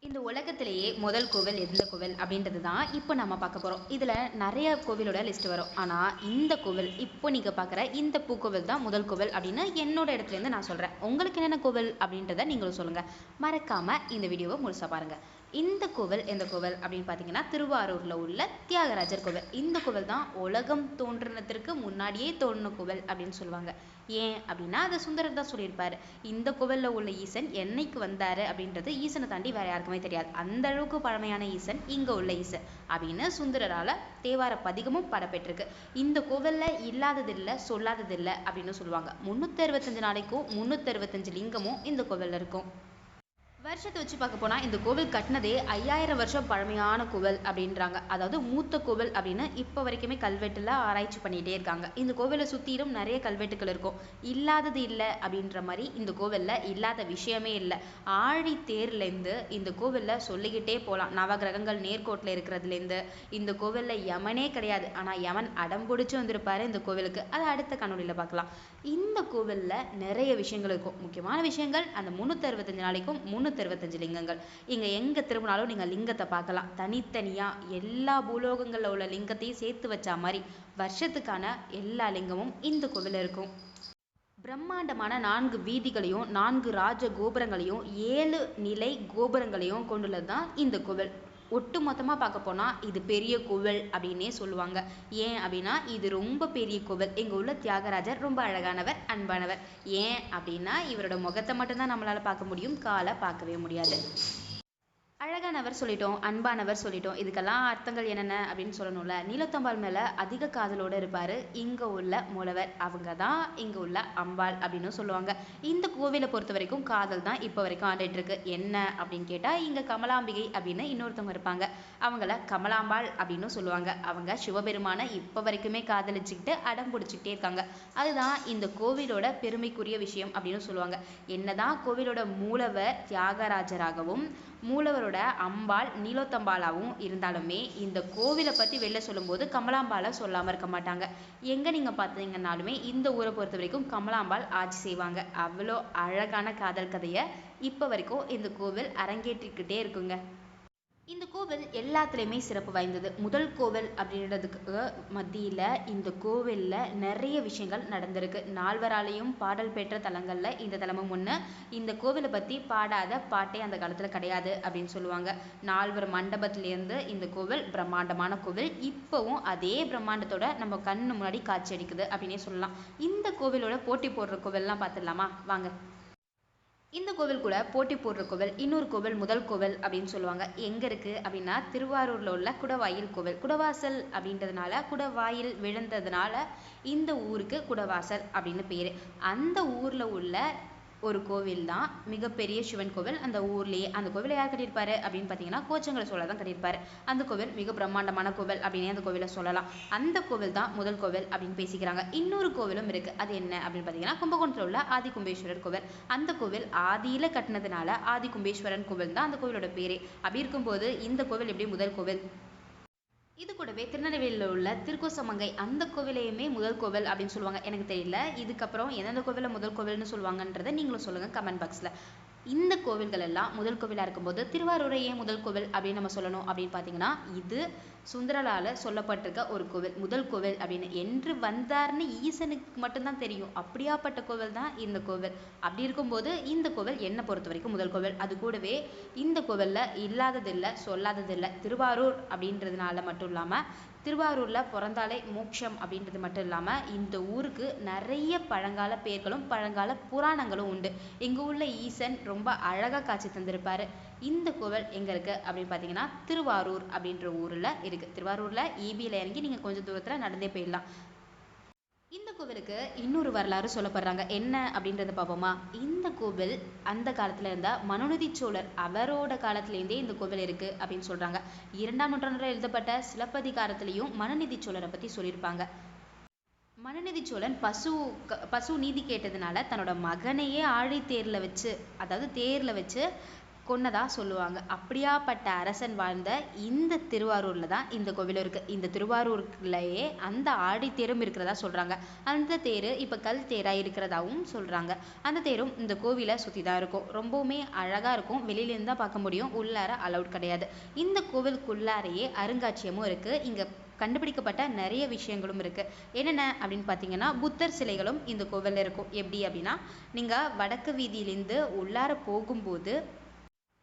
இந்த உலகத்திலேயே முதல் கோவில் எந்த கோவில் அப்படின்றது தான் இப்போ நம்ம பார்க்க போகிறோம். இதில் நிறைய கோவிலோட லிஸ்ட் வரும். ஆனால் இந்த கோவில் இப்போ நீங்கள் பார்க்குற இந்த பூக்கோவில் தான் முதல் கோவில் அப்படின்னு என்னோட இடத்துலேருந்து நான் சொல்கிறேன். உங்களுக்கு என்னென்ன கோவில் அப்படின்றத நீங்களும் சொல்லுங்கள். மறக்காமல் இந்த வீடியோவை முழுசாக பாருங்கள். இந்த கோவில் எந்த கோவில் அப்படின்னு பார்த்தீங்கன்னா திருவாரூரில் உள்ள தியாகராஜர் கோவில். இந்த கோவில் தான் உலகம் தோன்றினத்திற்கு முன்னாடியே தோன்றின கோவில் அப்படின்னு சொல்லுவாங்க. ஏன் அப்படின்னா அதை சுந்தரர் தான் சொல்லியிருப்பாரு. இந்த கோவிலில் உள்ள ஈசன் என்னைக்கு வந்தாரு அப்படின்றது ஈசனை தாண்டி வேற யாருக்குமே தெரியாது. அந்த அளவுக்கு பழமையான ஈசன் இங்க உள்ள ஈசன் அப்படின்னு சுந்தரரால தேவார பதிகமும் பாடப்பெற்றிருக்கு. இந்த கோவில்ல இல்லாததில்லை சொல்லாததில்லை அப்படின்னு சொல்லுவாங்க. 365 நாளைக்கும் 365 லிங்கமும் இந்த கோவில்ல இருக்கும். வருஷத்தை வச்சு பார்க்க போனால் இந்த கோவில் கட்டினதே 5000 வருஷம் பழமையான கோவில் அப்படின்றாங்க. அதாவது மூத்த கோவில் அப்படின்னு இப்போ வரைக்குமே கல்வெட்டில் ஆராய்ச்சி பண்ணிகிட்டே இருக்காங்க. இந்த கோவிலை சுற்றிலும் நிறைய கல்வெட்டுகள் இருக்கும். இல்லாதது இல்லை அப்படின்ற மாதிரி இந்த கோவிலில் இல்லாத விஷயமே இல்லை. ஆழி தேர்லேருந்து இந்த கோவிலில் சொல்லிக்கிட்டே போகலாம். நவகிரகங்கள் நேர்கோட்டில் இருக்கிறதுலேருந்து இந்த கோவிலில் யமனே கிடையாது. ஆனால் யமன் அடம் பிடிச்சி வந்திருப்பாரு இந்த கோவிலுக்கு. அதை அடுத்த காணொலியில் பார்க்கலாம். இந்த கோவிலில் நிறைய விஷயங்கள் இருக்கும். முக்கியமான விஷயங்கள் அந்த 365 நாளைக்கும் 365 லிங்கங்கள். இங்க எங்க திரும்பினாலும் நீங்க லிங்கத்தை பார்க்கலாம். தனித்தனியா எல்லா பூலோகங்கள்ல உள்ள லிங்கத்தையும் சேர்த்து வச்ச மாதிரி வருஷத்துக்கான எல்லா லிங்கமும் இந்த கோவில் இருக்கும். பிரம்மாண்டமான 4 வீதிகளையும் 4 ராஜ கோபுரங்களையும் 7 நிலை கோபுரங்களையும் கொண்டுள்ளது தான் இந்த கோவில். ஒட்டு மொத்தமாக பார்க்க போனால் இது பெரிய கோவில் அப்படின்னே சொல்லுவாங்க. ஏன் அப்படின்னா இது ரொம்ப பெரிய கோவில். எங்கள் உள்ள தியாகராஜர் ரொம்ப அழகானவர், அன்பானவர். ஏன் அப்படின்னா இவரோட முகத்தை மட்டும்தான் நம்மளால் பார்க்க முடியும், காலை பார்க்கவே முடியாது. அழகானவர் சொல்லிட்டோம், அன்பானவர் சொல்லிட்டோம். இதுக்கெல்லாம் அர்த்தங்கள் என்னென்ன அப்படின்னு சொல்லணும்ல. நீலத்தம்பாள் மேலே அதிக காதலோடு இருப்பார் இங்கே உள்ள மூலவர். அவங்க தான் இங்கே உள்ள அம்பாள் அப்படின்னு சொல்லுவாங்க. இந்த கோவிலை பொறுத்த வரைக்கும் காதல் தான் இப்போ வரைக்கும் ஆடிட்டு இருக்கு. என்ன அப்படின்னு கேட்டால் இங்கே கமலாம்பிகை அப்படின்னு இன்னொருத்தவங்க இருப்பாங்க. அவங்கள கமலாம்பாள் அப்படின்னு சொல்லுவாங்க. அவங்க சிவபெருமானை இப்போ வரைக்குமே காதலிச்சுக்கிட்டு அடம் பிடிச்சிக்கிட்டே இருக்காங்க. அதுதான் இந்த கோவிலோட பெருமைக்குரிய விஷயம் அப்படின்னு சொல்லுவாங்க. என்னதான் கோவிலோட மூலவர் தியாகராஜராகவும் மூலவரோட அம்பாள் நீலோத்தம்பாளாவும் இருந்தாலுமே இந்த கோவிலை பற்றி வெளில சொல்லும்போது கமலாம்பாளை சொல்லாமல் இருக்க மாட்டாங்க. எங்கே நீங்கள் பார்த்தீங்கன்னாலுமே இந்த ஊரை பொறுத்த வரைக்கும் கமலாம்பாள் ஆட்சி செய்வாங்க. அவ்வளோ அழகான காதல் கதையை இப்போ வரைக்கும் இந்த கோவில் அரங்கேற்றிக்கிட்டே இருக்குங்க. இந்த கோவில் எல்லாத்துலேயுமே சிறப்பு வாய்ந்தது. முதல் கோவில் அப்படின்றதுக்கு மத்தியில் இந்த கோவிலில் நிறைய விஷயங்கள் நடந்திருக்கு. நால்வராலையும் பாடல் பெற்ற தலங்களில் இந்த தலமும் ஒன்று. இந்த கோவிலை பற்றி பாடாத பாட்டே அந்த காலத்தில் கிடையாது அப்படின்னு சொல்லுவாங்க. 4 மண்டபத்திலேருந்து இந்த கோவில் பிரம்மாண்டமான கோவில். இப்போவும் அதே பிரம்மாண்டத்தோட நம்ம கண்ணு முன்னாடி காட்சி அடிக்குது அப்படின்னே சொல்லலாம். இந்த கோவிலோட போட்டி போடுற கோவில்லாம் பார்த்துடலாமா வாங்க. இந்த கோவில் கூட போட்டி போடுற கோவில் இன்னொரு கோவில் முதல் கோவில் அப்படின்னு சொல்லுவாங்க. எங்கே இருக்குது அப்படின்னா திருவாரூரில் உள்ள குடவாயில் கோவில். குடவாசல் அப்படின்றதுனால குடவாயில் விழுந்ததுனால இந்த ஊருக்கு குடவாசல் அப்படின்னு பேர். அந்த ஊரில் உள்ள ஒரு கோவில் தான் மிகப்பெரிய சிவன் கோவில் அந்த ஊர்லேயே. அந்த கோவிலை யார் கட்டியிருப்பாரு அப்படின்னு பார்த்தீங்கன்னா கோச்சங்கர சோழர் தான் கட்டியிருப்பாரு. அந்த கோவில் மிக பிரம்மாண்டமான கோவில் அப்படின்னே அந்த கோவிலை சொல்லலாம். அந்த கோவில் தான் முதல் கோவில் அப்படின்னு பேசிக்கிறாங்க. இன்னொரு கோவிலும் இருக்கு. அது என்ன அப்படின்னு பார்த்தீங்கன்னா கும்பகோணத்தில் உள்ள ஆதி கும்பேஸ்வரர் கோவில். அந்த கோவில் ஆதியில கட்டினதுனால ஆதி கும்பேஸ்வரன் கோவில் தான் அந்த கோவிலோட பேரே. அப்படி இருக்கும்போது இந்த கோவில் எப்படி முதல் கோவில்? இது கூடவே திருநெல்வேலியில் உள்ள திருக்கோசமங்கை அந்த கோவிலையுமே முதல் கோவில் அப்படின்னு சொல்லுவாங்க. எனக்கு தெரியல இதுக்கப்புறம் எந்தெந்த கோவிலை முதல் கோவில்னு சொல்லுவாங்கன்றதை நீங்களும் சொல்லுங்க கமெண்ட் பாக்ஸில். இந்த கோவில்கள் எல்லாம் முதல் கோவிலாக இருக்கும்போது திருவாரூரை ஏன் முதல் கோவில் அப்படின்னு நம்ம சொல்லணும் அப்படின்னு பார்த்தீங்கன்னா இது சுந்தரலால் சொல்லப்பட்டிருக்க ஒரு கோவில் முதல் கோவில் அப்படின்னு. என்று வந்தார்னு ஈசனுக்கு மட்டும்தான் தெரியும். அப்படியாப்பட்ட கோவில் தான் இந்த கோவில். அப்படி இருக்கும்போது இந்த கோவில் என்னை பொறுத்த வரைக்கும் முதல் கோவில். அது கூடவே இந்த கோவிலில் இல்லாததில்லை சொல்லாததில்லை. திருவாரூர் அப்படின்றதுனால மட்டும் இல்லாமல் திருவாரூரில் பிறந்தாலே மோட்சம் அப்படின்றது மட்டும் இல்லாமல் இந்த ஊருக்கு நிறைய பழங்கால பேர்களும் பழங்கால புராணங்களும் உண்டு. எங்கள் உள்ள ஈசன் ரொம்ப அழகாக காட்சி தந்திருப்பார். இந்த கோவில் எங்கே இருக்குது அப்படின்னு பார்த்தீங்கன்னா திருவாரூர் அப்படின்ற ஊரில் இருக்குது. திருவாரூரில் ஈபியில் இறங்கி நீங்கள் கொஞ்சம் தூரத்தில் நடந்தே போயிடலாம். இந்த கோவிலுக்கு இன்னொரு வரலாறு சொல்லப்படுறாங்க. என்ன அப்படின்றத பார்ப்போமா. இந்த கோவில் அந்த காலத்துல இருந்த மனுநீதி சோழர் அவரோட காலத்திலேருந்தே இந்த கோவில் இருக்கு அப்படின்னு சொல்றாங்க. 2ஆம் நூற்றாண்டுல எழுதப்பட்ட சிலப்பதிகாரத்திலையும் மனுநீதி சோழரை பத்தி சொல்லியிருப்பாங்க. மனுநீதி சோழன் பசு நீதி கேட்டதுனால தன்னோட மகனையே ஆழி தேர்ல வச்சு அதாவது தேர்ல வச்சு கொன்னதா சொல்லுவாங்க. அப்படியாப்பட்ட அரசன் வாழ்ந்த இந்த திருவாரூர்ல தான் இந்த கோவில் இருக்கு. இந்த திருவாரூர்லயே அந்த ஆடித்தேரும் இருக்கிறதா சொல்றாங்க. அந்த தேரு இப்ப கல் தேரா இருக்கிறதாவும் சொல்றாங்க. அந்த தேரும் இந்த கோவிலை சுத்தி தான் இருக்கும். ரொம்பவுமே அழகா இருக்கும். வெளியில இருந்து தான் பார்க்க முடியும். உள்ளார அலவுட் கிடையாது. இந்த கோவிலுக்குள்ளாரையே அருங்காட்சியகமும் இருக்கு. இங்க கண்டுபிடிக்கப்பட்ட நிறைய விஷயங்களும் இருக்கு. என்னென்ன அப்படின்னு பார்த்தீங்கன்னா, புத்தர் சிலைகளும் இந்த கோவில்ல இருக்கும். எப்படி அப்படின்னா, நீங்க வடக்கு வீதியிலிருந்து உள்ளார போகும்போது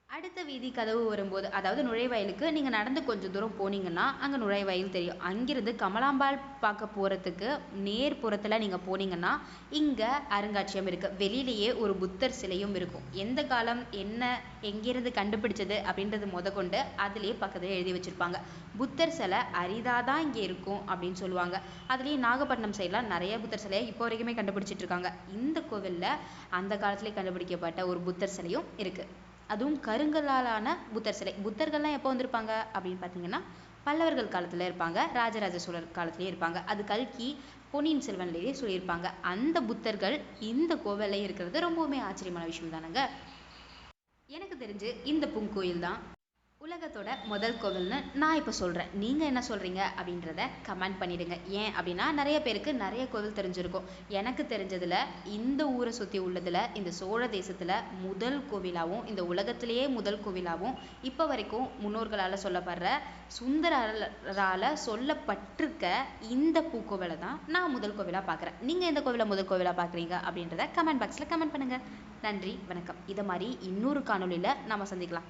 அடுத்த வீதி கதவு வரும்போது, அதாவது நுழைவாயிலுக்கு நீங்க நடந்து கொஞ்சம் தூரம் போனீங்கன்னா அங்க நுழைவாயில் தெரியும். அங்கிருந்து கமலாம்பாள் பார்க்க போறதுக்கு நேர்புறத்துல நீங்க போனீங்கன்னா இங்க அருங்காட்சியகம் இருக்கு. வெளியிலேயே ஒரு புத்தர் சிலையும் இருக்கும். எந்த காலம், என்ன, எங்கிருந்து கண்டுபிடிச்சது அப்படின்றது முதற்கொண்டு அதுலயே பக்கத்துல எழுதி வச்சிருப்பாங்க. புத்தர் சிலை அரிதாதான் இங்க இருக்கும் அப்படின்னு சொல்லுவாங்க. அதுலயே நாகப்பட்டினம் சைட்லாம் நிறைய புத்தர் சிலையை இப்போ வரைக்குமே கண்டுபிடிச்சிட்டு இருக்காங்க. இந்த கோவில்ல அந்த காலத்திலே கண்டுபிடிக்கப்பட்ட ஒரு புத்தர் சிலையும் இருக்கு. அதுவும் கருங்கல்லாலான புத்தர் சிலை. புத்தர்கள்லாம் எப்போ வந்திருப்பாங்க அப்படின்னு பார்த்தீங்கன்னா, பல்லவர்கள் காலத்துல இருப்பாங்க, ராஜராஜ சோழர் காலத்திலேயே இருப்பாங்க. அது கல்கி பொன்னியின் செல்வன்லேயே சொல்லியிருப்பாங்க. அந்த புத்தர்கள் இந்த கோவில்ல இருக்கிறது ரொம்பவுமே ஆச்சரியமான விஷயம் தானங்க. எனக்கு தெரிஞ்சு இந்த பூங்கோயில் தான் உலகத்தோட முதல் கோவில்னு நான் இப்போ சொல்கிறேன். நீங்கள் என்ன சொல்கிறீங்க அப்படின்றத கமெண்ட் பண்ணிடுங்க. ஏன் அப்படின்னா நிறைய பேருக்கு நிறைய கோவில் தெரிஞ்சிருக்கும். எனக்கு தெரிஞ்சதில் இந்த ஊரை சுற்றி உள்ளதில் இந்த சோழ தேசத்தில் முதல் கோவிலாகவும் இந்த உலகத்திலேயே முதல் கோவிலாகவும் இப்போ வரைக்கும் முன்னோர்களால் சொல்லப்படுற சுந்தரரால் சொல்லப்பட்டிருக்க இந்த பூக்கோவிலை தான் நான் முதல் கோவிலாக பார்க்குறேன். நீங்கள் எந்த கோவிலை முதல் கோவிலாக பார்க்குறீங்க அப்படின்றத கமெண்ட் பாக்ஸில் கமெண்ட் பண்ணுங்கள். நன்றி, வணக்கம். இதை மாதிரி இன்னொரு காணொலியில் நாம் சந்திக்கலாம்.